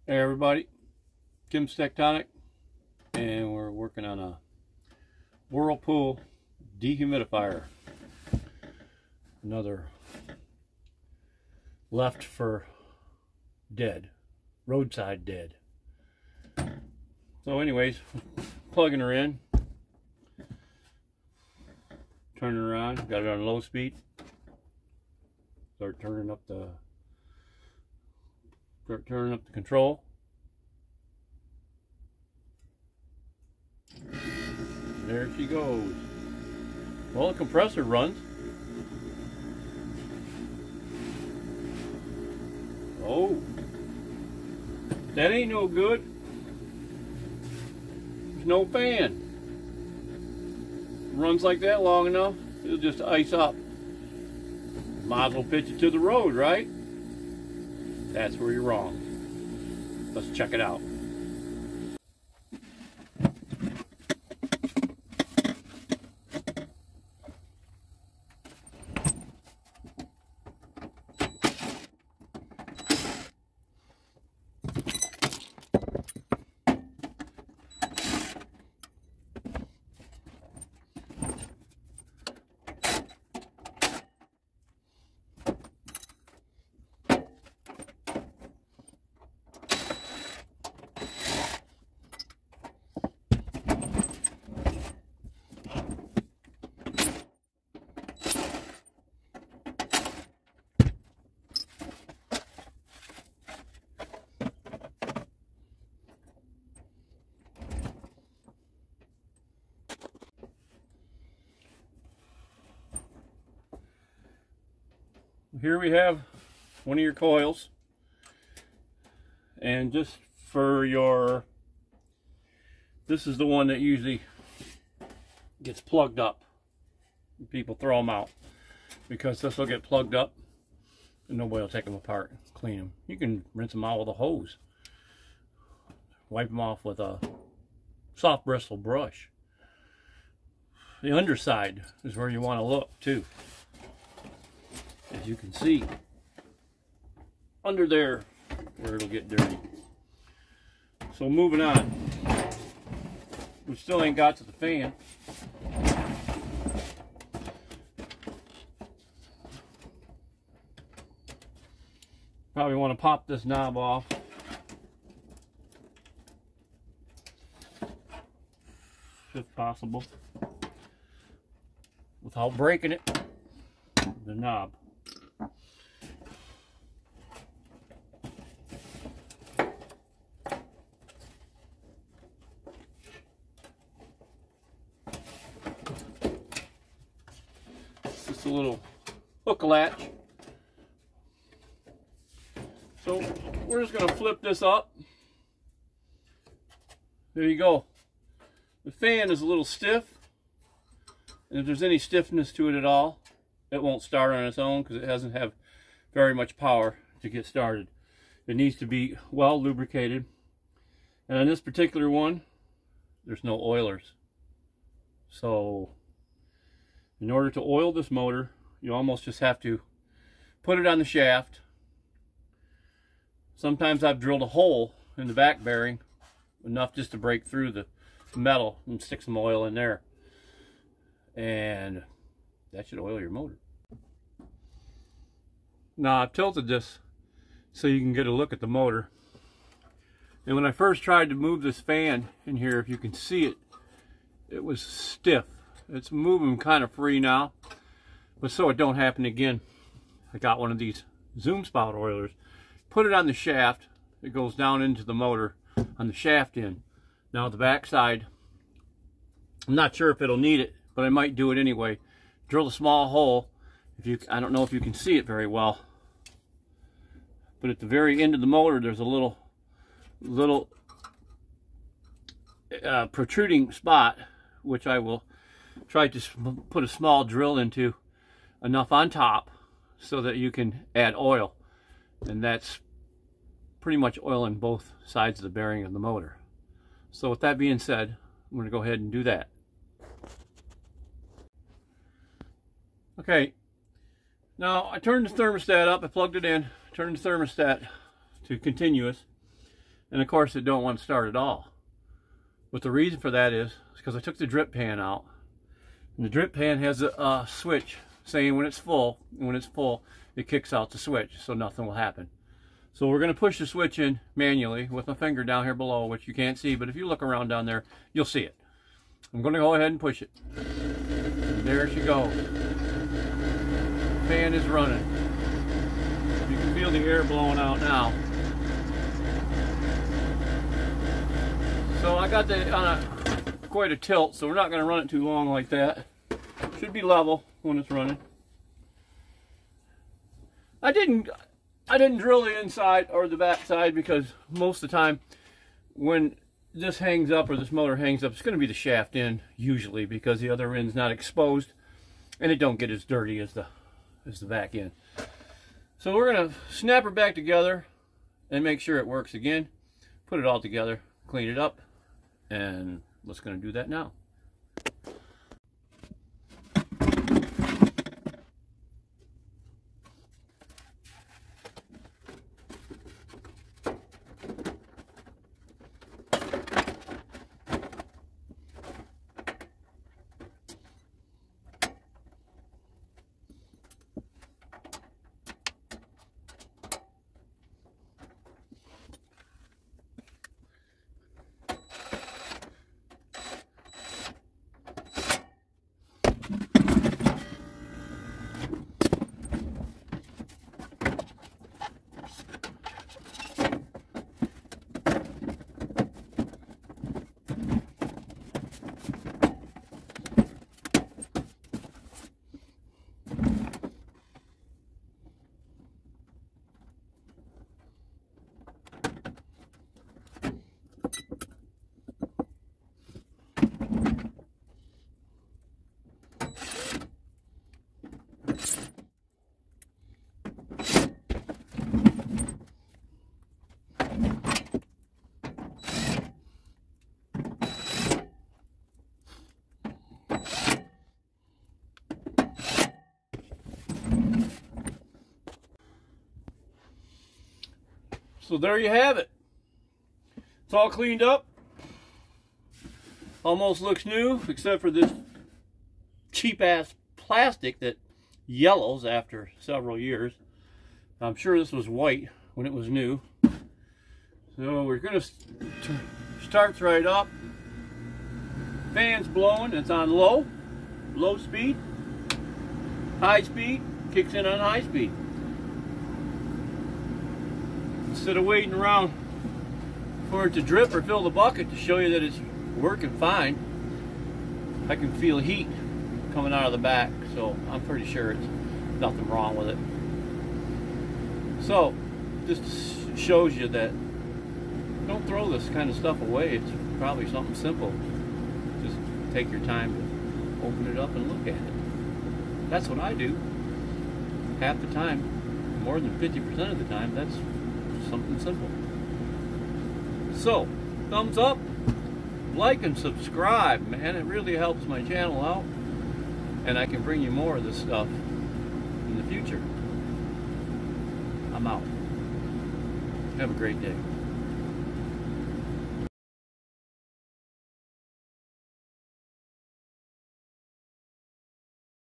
Hey everybody, Kim's Tectonic, and we're working on a Whirlpool dehumidifier. Another left for dead, roadside dead. So anyways, plugging her in, turning her on, got it on low speed, start turning up the control. There she goes. Well, the compressor runs. Oh, that ain't no good. There's no fan. Runs like that long enough, it'll just ice up. Might as well pitch it to the road, right? That's where you're wrong. Let's check it out. Here we have one of your coils, and just for your, this is the one that usually gets plugged up. People throw them out because this will get plugged up and nobody will take them apart and clean them. You can rinse them out with a hose, wipe them off with a soft bristle brush. The underside is where you want to look too. As you can see, under there where it'll get dirty. So moving on, we still ain't got to the fan. Probably want to pop this knob off. If possible, without breaking it, the knob. A little hook latch. So we're just going to flip this up. There you go. The fan is a little stiff, and if there's any stiffness to it at all, it won't start on its own because it doesn't have very much power to get started. It needs to be well lubricated, and on this particular one there's no oilers. So in order to oil this motor, you almost just have to put it on the shaft. Sometimes I've drilled a hole in the back bearing, enough just to break through the metal and stick some oil in there. And that should oil your motor. Now I've tilted this so you can get a look at the motor. And when I first tried to move this fan in here, if you can see it, it was stiff. It's moving kind of free now, but so it don't happen again, I got one of these zoom spout oilers, put it on the shaft. It goes down into the motor on the shaft end. Now the back side, I'm not sure if it'll need it, but I might do it anyway. Drill a small hole. I don't know if you can see it very well, but at the very end of the motor there's a little protruding spot, which I will try to put a small drill into, enough on top so that you can add oil, and that's pretty much oiling both sides of the bearing of the motor. So with that being said, I'm going to go ahead and do that. Okay, now I turned the thermostat up, I plugged it in, turned the thermostat to continuous, and of course it don't want to start at all. But the reason for that is because I took the drip pan out, and the drip pan has a switch saying when it's full, and when it's full it kicks out the switch, so nothing will happen. So we're going to push the switch in manually with my finger down here below, which you can't see, but if you look around down there you'll see it. I'm going to go ahead and push it. And there she goes. Fan is running. You can feel the air blowing out now. So I got the on quite a tilt, so we're not going to run it too long like that. Should be level when it's running. I didn't drill the inside or the back side because most of the time when this hangs up or this motor hangs up, it's going to be the shaft end usually, because the other end's not exposed and it don't get as dirty as the back end. So we're going to snap her back together and make sure it works again. Put it all together, clean it up, and let's going to do that now. So there you have it. It's all cleaned up. Almost looks new, except for this cheap ass plastic that yellows after several years. I'm sure this was white when it was new. So we're gonna starts right up. Fan's blowing, it's on low speed. High speed, kicks in on high speed. Instead of waiting around for it to drip or fill the bucket to show you that it's working fine, I can feel heat coming out of the back, so I'm pretty sure it's nothing wrong with it. So just shows you that don't throw this kind of stuff away. It's probably something simple. Just take your time to open it up and look at it. That's what I do half the time. More than 50% of the time, that's something simple. So, thumbs up, like and subscribe, man. It really helps my channel out, and I can bring you more of this stuff in the future. I'm out. Have a great day.